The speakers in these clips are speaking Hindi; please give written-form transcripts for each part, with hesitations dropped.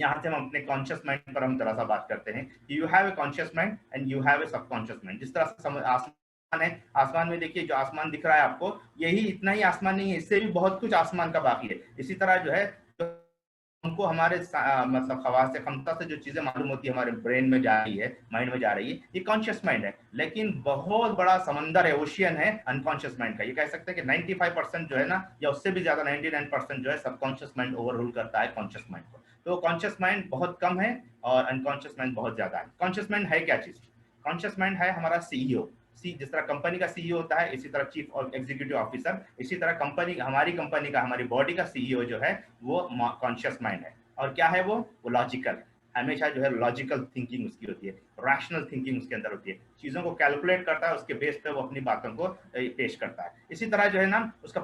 यहाँ से हम अपने कॉन्शियस माइंड पर हम थोड़ा सा बात करते हैं। You have a conscious mind and you have a subconscious mind. जिस तरह से आसमान है, आसमान में देखिए जो आसमान दिख रहा है आपको, यही इतना ही आसमान नहीं है, इससे भी बहुत कुछ आसमान का बाकी है। इसी तरह जो है हमको हमारे मतलब खवास से, क्षमता से जो चीजें मालूम होती है हमारे ब्रेन में जा रही है, माइंड में जा रही है, ये कॉन्शियस माइंड है। लेकिन बहुत बड़ा समंदर है, ओशियन है अनकॉन्शियस माइंड का। ये कह सकते हैं कि 95% जो है ना, या उससे भी ज्यादा 99% जो है सबकॉन्शियस माइंड ओवररूल करता है कॉन्शियस माइंड को। तो कॉन्शियस माइंड बहुत कम है और अनकॉन्शियस माइंड बहुत ज्यादा है। कॉन्शियस माइंड है क्या चीज? कॉन्शियस माइंड है हमारा सीईओ। जिस तरह कंपनी का सीईओ होता है, इसी तरह चीफ और एग्जीक्यूटिव ऑफिसर, इसी तरह कंपनी, हमारी कंपनी का, हमारी बॉडी का सीईओ जो है वो कॉन्शियस माइंड है। और क्या है वो लॉजिकल है। हमेशा जो है लॉजिकल थिंकिंग उसकी होती है, रैशनल थिंकिंग उसके अंदर होती है, चीजों को कैलकुलेट करता है, उसके बेस पे वो अपनी बातों को पेश करता है। इसी तरह जो है ना, उसका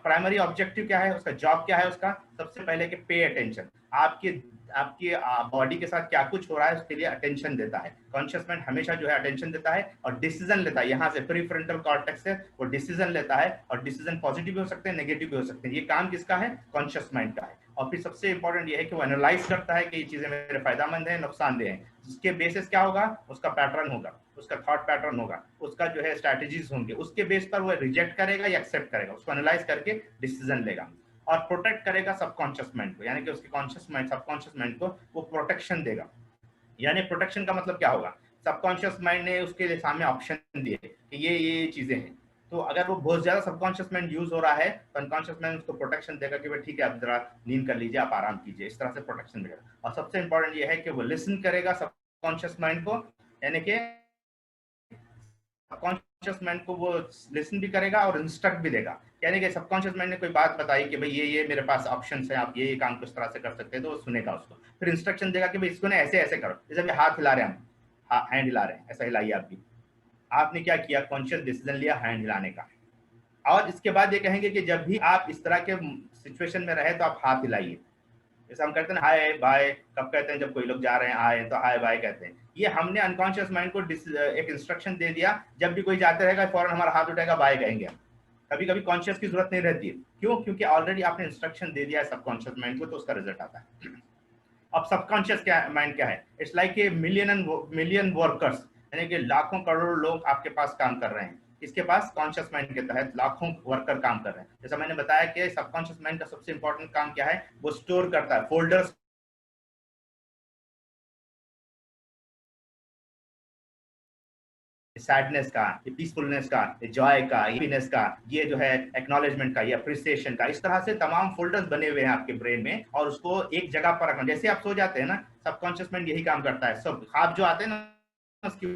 प्राइमरी ऑब्जेक्टिव क्या है, उसका जॉब क्या है, उसका सबसे पहले कि पे अटेंशन, आपके आपकी बॉडी के साथ क्या कुछ हो रहा है उसके लिए अटेंशन देता है। कॉन्शियस माइंड हमेशा जो है अटेंशन देता है और डिसीजन लेता है। यहाँ से प्रीफ्रंटल कॉर्टेक्स से वो डिसीजन लेता है, और डिसीजन पॉजिटिव भी हो सकते हैं, नेगेटिव भी हो सकते हैं। ये काम किसका है? कॉन्शियस माइंड का है। और फिर सबसे इंपॉर्टेंट ये है कि वो एनालाइज करता है कि ये चीजें मेरे फायदेमंद है, नुकसानदेह है। जिसके बेसिस क्या होगा, उसका पैटर्न होगा, उसका थॉट पैटर्न होगा, उसका जो है स्ट्रैटेजीज होंगे, उसके बेस पर वो रिजेक्ट करेगा या एक्सेप्ट करेगा, उसको एनालाइज करके डिसीजन लेगा। और प्रोटेक्ट करेगा सबकॉन्शियस माइंड को, यानी कि उसके कॉन्शियस माइंड, सबकॉन्शियस माइंड को वो प्रोटेक्शन देगा। यानी प्रोटेक्शन का मतलब क्या होगा? सबकॉन्शियस माइंड ने उसके सामने ऑप्शन दिए कि ये चीजें हैं, तो अगर वो बहुत ज्यादा सबकॉन्शियस माइंड यूज हो रहा है तो अनकॉन्शियस माइंड उसको प्रोटेक्शन देगा कि भाई ठीक है, आप जरा नींद कर लीजिए, आप आराम कीजिए, इस तरह से प्रोटेक्शन देगा। और सबसे इंपॉर्टेंट ये है कि वो लिसन करेगा सबकॉन्शियस माइंड को, यानी कि सबकॉन्शियस माइंड को वो लिसन भी करेगा और इंस्ट्रक्ट भी देगा। यानी कि सबकॉन्शियस माइंड ने कोई बात बताई कि भाई ये मेरे पास ऑप्शंस है, आप ये काम को इस तरह से कर सकते हैं, तो वो सुनेगा उसको, फिर इंस्ट्रक्शन देगा कि भाई इसको ना ऐसे ऐसे करो। जैसे अभी हाथ हिला रहे हैं हम, हैंड हिला रहे हैं, ऐसा हिलाइए आप भी। आपने क्या किया? कॉन्शियस डिसीजन लिया हैंड हिलाने का। और इसके बाद ये कहेंगे कि जब भी आप इस तरह के सिचुएशन में रहे तो आप हाथ हिलाइए। जैसे हम कहते हैं ना हाय बाय, कब कहते हैं? जब कोई लोग जा रहे हैं आए तो हाय बाय कहते हैं। ये हमने अनकॉन्शियस माइंड को एक इंस्ट्रक्शन दे दिया, जब भी कोई जाते रहेगा फौरन हमारा हाथ उठेगा, बाय कहेंगे हम। कभी कभी कॉन्शियस की जरूरत नहीं रहती है। क्यों? क्योंकि ऑलरेडी आपने इंस्ट्रक्शन दे दिया है सबकॉन्शियस माइंड को, तो उसका रिजल्ट आता है। अब सबकॉन्शियस माइंड क्या है? It's like a million workers, यानी कि लाखों करोड़ लोग आपके पास काम कर रहे हैं। इसके पास कॉन्शियस माइंड के तहत लाखों वर्कर काम कर रहे हैं। जैसा मैंने बताया कि सबकॉन्शियस माइंड का सबसे इंपॉर्टेंट काम क्या है, वो स्टोर करता है फोल्डर्स, सैडनेस का, ये पीसफुलनेस का, ये जॉय का, हैप्पीनेस का, ये जो है एक्नॉलेजमेंट का, ये अप्रिसिएशन का, इस तरह से तमाम फोल्डर्स बने हुए हैं आपके ब्रेन में, और उसको एक जगह पर रखना। जैसे आप सो जाते हैं ना, सबकॉन्शियस माइंड यही काम करता है। सब ख्वाब जो आते हैं ना, उसकी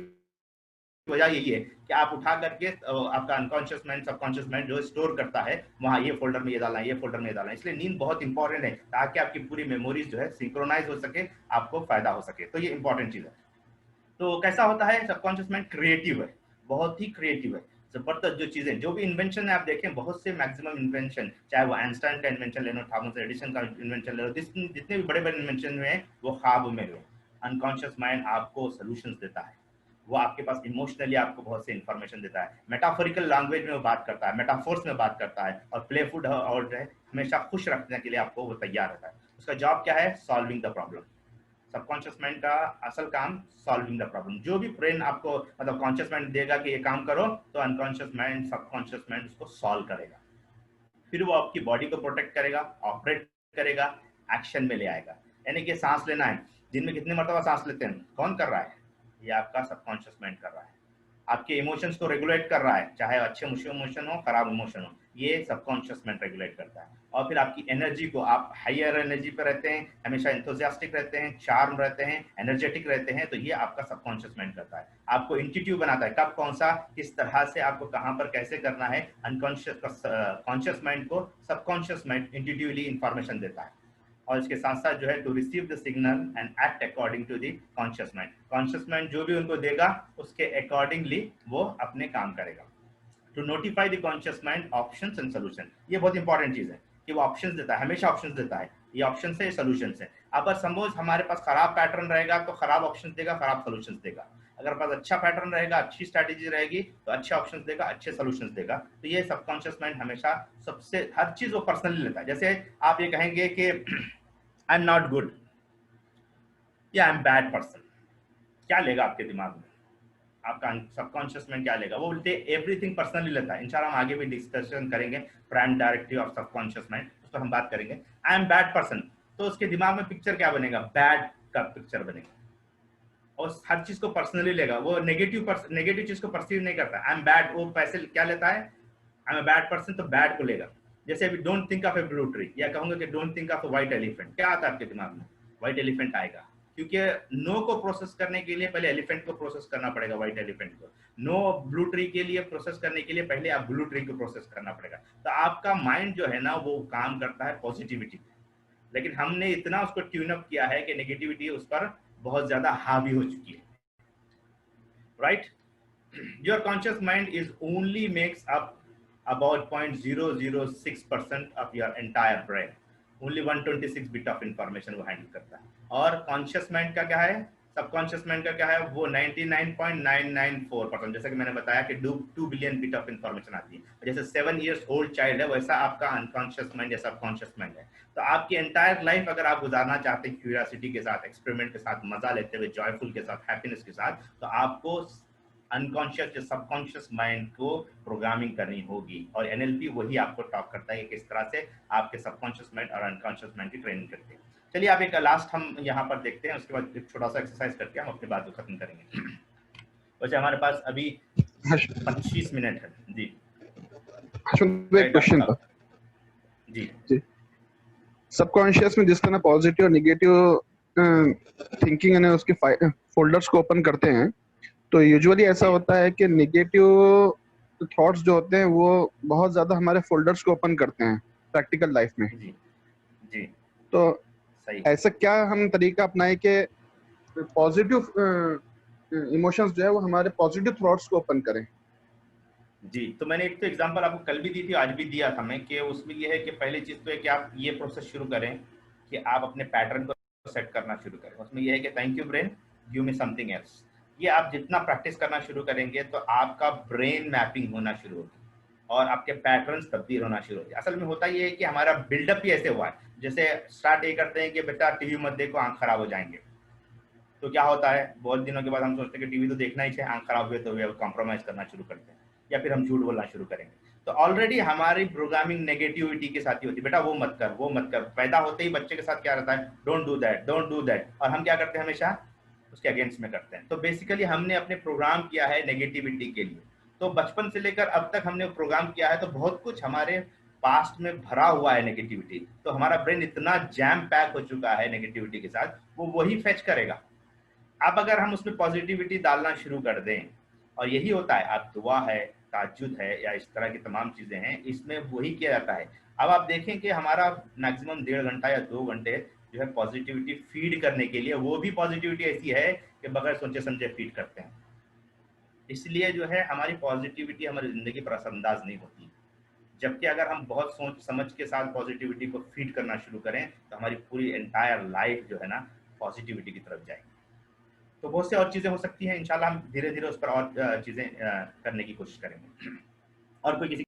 वजह यही है कि आप उठा करके आपका अनकॉन्शियस माइंड, सबकॉन्शियस माइंड जो स्टोर करता है, वहाँ ये फोल्डर में ये डालना है, ये फोल्डर में ये डालना है। इसलिए नींद बहुत इंपॉर्टेंट है, ताकि आपकी पूरी मेमोरीज जो है सिंक्रोनाइज हो सके, आपको फायदा हो सके। तो ये इंपॉर्टेंट चीज है। तो कैसा होता है? सबकॉन्शियस माइंड क्रिएटिव है, बहुत ही क्रिएटिव है। जबरदस्त जो चीजें, जो भी इन्वेंशन है आप देखें, बहुत से मैक्सिमम इन्वेंशन, चाहे वो आइंस्टाइन का इन्वेंशन ले लो, थॉमस एडिसन का इन्वेंशन ले लो, जितने भी बड़े बड़े इन्वेंशन हुए हैं वो ख्वाब में हुए। अनकॉन्शियस माइंड आपको सोल्यूशंस देता है, वो आपके पास इमोशनली आपको बहुत से इंफॉर्मेशन देता है, मेटाफोरिकल लैंग्वेज में वो बात करता है, मेटाफोर्स में बात करता है, और प्लेफुल और जो है हमेशा खुश रखने के लिए आपको वो तैयार रहता है। उसका जॉब क्या है? Solving the problem. Subconscious mind का असल काम सॉल्विंग द प्रॉब्लम। जो भी ब्रेन आपको मतलब कॉन्शियस माइंड देगा कि ये काम करो, तो अनकॉन्शियस माइंड, सबकॉन्शियस माइंड उसको सॉल्व करेगा। फिर वो आपकी बॉडी को प्रोटेक्ट करेगा, ऑपरेट करेगा, एक्शन में ले आएगा। यानी कि सांस लेना है, दिन में कितनी मरतबा सांस लेते हैं? कौन कर रहा है? ये आपका सबकॉन्शियस माइंड कर रहा है। आपके इमोशंस को रेगुलेट कर रहा है, चाहे अच्छे इमोशन हो, खराब इमोशन हो, ये सबकॉन्शियस माइंड रेगुलेट करता है। और फिर आपकी एनर्जी को, आप हायर एनर्जी पे रहते हैं, हमेशा इंथुजियास्टिक रहते हैं, चार्म रहते हैं, एनर्जेटिक रहते हैं, तो ये आपका सबकॉन्शियस माइंड करता है। आपको इंट्यूटिव बनाता है, कब कौन सा किस तरह से आपको कहाँ पर कैसे करना है। अनकॉन्शियस कॉन्शियस माइंड को सबकॉन्शियस माइंड इंट्यूटिवली इंफॉर्मेशन देता है। और इसके साथ साथ जो है to receive the signal and act according to the conscious mind. Conscious mind जो भी उनको देगा उसके अकॉर्डिंगली वो अपने काम करेगा। To notify the conscious mind options and solution, ये बहुत इंपॉर्टेंट चीज है कि वो ऑप्शंस देता है, हमेशा ऑप्शंस देता है। ये ऑप्शन है, सॉल्यूशन है। अगर सपोज हमारे पास खराब पैटर्न रहेगा तो खराब ऑप्शन देगा, खराब सॉल्यूशंस देगा। अगर पास अच्छा पैटर्न रहेगा, अच्छी स्ट्रैटेजी रहेगी, तो अच्छे ऑप्शंस देगा, अच्छे सॉल्यूशंस देगा। तो ये सबकॉन्शियस माइंड हमेशा सबसे हर चीज वो पर्सनली लेता है। जैसे आप ये कहेंगे कि आई एम नॉट गुड, या आई एम बैड पर्सन, क्या लेगा आपके दिमाग में? आपका सबकॉन्शियस माइंड क्या लेगा? वो उल्टे एवरीथिंग पर्सनली लेता है। इंशाल्लाह हम आगे भी डिस्कशन करेंगे prime directive of subconscious mind, उस पर हम बात करेंगे। आई एम बैड पर्सन, तो उसके दिमाग में पिक्चर क्या बनेगा? बैड का पिक्चर बनेगा, और हर चीज को पर्सनली लेगा। वो नेगेटिव चीज को परसीव नहीं करता। आई एम बैड, वो पैसे क्या लेता है? I am a bad person, तो बैड को लेगा। जैसे अभी don't think of A blue tree, या कहूंगा कि don't think of a white elephant, क्या आता है आपके दिमाग में? व्हाइट एलिफेंट आएगा, क्योंकि नो को प्रोसेस करने के लिए पहले एलिफेंट को प्रोसेस करना पड़ेगा, व्हाइट एलिफेंट को। नो ब्लू ट्री के लिए प्रोसेस करने के लिए पहले आप ब्लू ट्री को प्रोसेस करना पड़ेगा। तो आपका माइंड जो है ना, वो काम करता है पॉजिटिविटी, लेकिन हमने इतना उसको ट्यून अप किया है कि नेगेटिविटी उस पर बहुत ज्यादा हावी हो चुकी है, right? Your conscious mind is only makes up about 0.006% of your entire brain. Only 126 bit of information वो हैंडल करता है। और कॉन्शियस माइंड का क्या है? सबकॉन्शियस माइंड का क्या है? वो 99.994%। जैसे कि मैंने बताया कि 2 बिलियन बिट ऑफ इंफॉर्मेशन आती है। जैसे 7 years ओल्ड चाइल्ड है, वैसा आपका अनकॉन्शियस माइंड या सबकॉन्शियस माइंड है। तो आपकी एंटायर लाइफ अगर आप गुजारना चाहते हैं क्यूरियोसिटी के साथ, एक्सपेरिमेंट के साथ, मजा लेते हुए, जॉयफुल के साथ, हैप्पीनेस के साथ, तो आपको अनकॉन्शियस या सबकॉन्शियस माइंड को प्रोग्रामिंग करनी होगी। और एनएलपी वही आपको टॉक करता है कि किस तरह से आपके सबकॉन्शियस माइंड और अनकॉन्शियस माइंड की ट्रेनिंग करते हैं। चलिए आप एक लास्ट हम यहाँ पर देखते हैं, उसके बाद एक छोटा सा एक्सरसाइज करके हम अपनी बात को खत्म करेंगे। वैसे हमारे पास अभी 25 मिनट है जी। एक क्वेश्चन था जी। सबकॉन्शियस में जिस तरह पॉजिटिव और नेगेटिव थिंकिंग है उसके फोल्डर्स को ओपन करते हैं, तो यूजुअली ऐसा होता है कि नेगेटिव थॉट्स जो होते हैं वो बहुत ज्यादा हमारे फोल्डर्स को ओपन करते हैं प्रैक्टिकल लाइफ में। जी जी। तो सही। ऐसा क्या हम तरीका अपनाएं कि पॉजिटिव इमोशंस जो है वो हमारे पॉजिटिव थॉट्स को ओपन करें? जी, तो मैंने एक तो एग्जांपल आपको कल भी दी थी, आज भी दिया था मैं, कि उसमें ये है कि पहली चीज तो है कि आप ये प्रोसेस शुरू करें कि आप अपने पैटर्न को सेट करना शुरू करें। उसमें ये है कि thank you brain, give me something else. ये आप जितना प्रैक्टिस करना शुरू करेंगे तो आपका ब्रेन मैपिंग होना शुरू होगी और आपके पैटर्न्स तब्दील होना शुरू होगी। असल में होता ये है कि हमारा बिल्डअप ही ऐसे हुआ है। जैसे स्टार्ट ये करते हैं कि बेटा टीवी मत देखो, आंख खराब हो जाएंगे। तो क्या होता है, बहुत दिनों के बाद हम सोचते हैं कि टीवी तो देखना ही चाहिए, आंख खराब हुए तो हुए, कॉम्प्रोमाइज करना शुरू करते हैं, या फिर हम झूठ बोलना शुरू करेंगे। तो ऑलरेडी हमारी प्रोग्रामिंग नेगेटिविटी के साथ ही होती है, बेटा वो मत कर, वो मत कर। पैदा होते ही बच्चे के साथ क्या रहता है, don't do that, don't do that, और हम क्या करते हैं, हमेशा उसके अगेंस्ट में करते हैं। तो बेसिकली हमने अपने प्रोग्राम किया है नेगेटिविटी के लिए। तो बचपन से लेकर अब तक हमने प्रोग्राम किया है, तो बहुत कुछ हमारे पास्ट में भरा हुआ है नेगेटिविटी। तो हमारा ब्रेन इतना जैम पैक हो चुका है नेगेटिविटी के साथ, वो वही फेच करेगा। अब अगर हम उसमें पॉजिटिविटी डालना शुरू कर दें, और यही होता है, आप दुआ है, ताज्जुद है, या इस तरह की तमाम चीज़ें हैं, इसमें वही किया जाता है। अब आप देखें कि हमारा मैक्सिमम 1.5 घंटा या 2 घंटे जो है पॉजिटिविटी फीड करने के लिए, वो भी पॉजिटिविटी ऐसी है कि बगैर सोचे समझे फीड करते हैं। इसलिए जो है हमारी पॉजिटिविटी हमारी ज़िंदगी पर असरअंदाज नहीं होती। जबकि अगर हम बहुत सोच समझ के साथ पॉजिटिविटी को फीड करना शुरू करें, तो हमारी पूरी एंटायर लाइफ जो है ना पॉजिटिविटी की तरफ जाएगी। तो बहुत से और चीज़ें हो सकती हैं, इंशाल्लाह हम धीरे धीरे उस पर और चीज़ें करने की कोशिश करेंगे। और कोई किसी